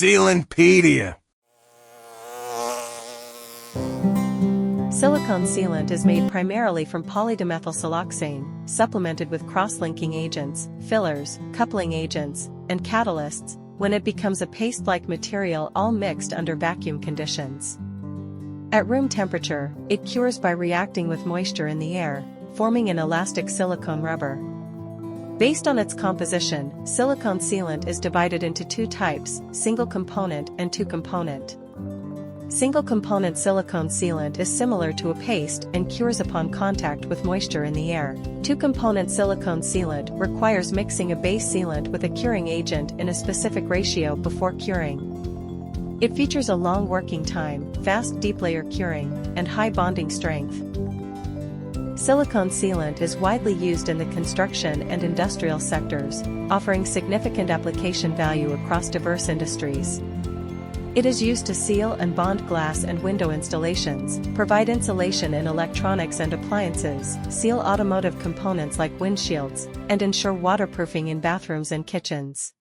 Sealantpedia. Silicone sealant is made primarily from polydimethylsiloxane, supplemented with cross-linking agents, fillers, coupling agents, and catalysts, when it becomes a paste-like material all mixed under vacuum conditions. At room temperature, it cures by reacting with moisture in the air, forming an elastic silicone rubber. Based on its composition, silicone sealant is divided into two types, single component and two component. Single component silicone sealant is similar to a paste and cures upon contact with moisture in the air. Two component silicone sealant requires mixing a base sealant with a curing agent in a specific ratio before curing. It features a long working time, fast deep layer curing, and high bonding strength. Silicone sealant is widely used in the construction and industrial sectors, offering significant application value across diverse industries. It is used to seal and bond glass and window installations, provide insulation in electronics and appliances, seal automotive components like windshields, and ensure waterproofing in bathrooms and kitchens.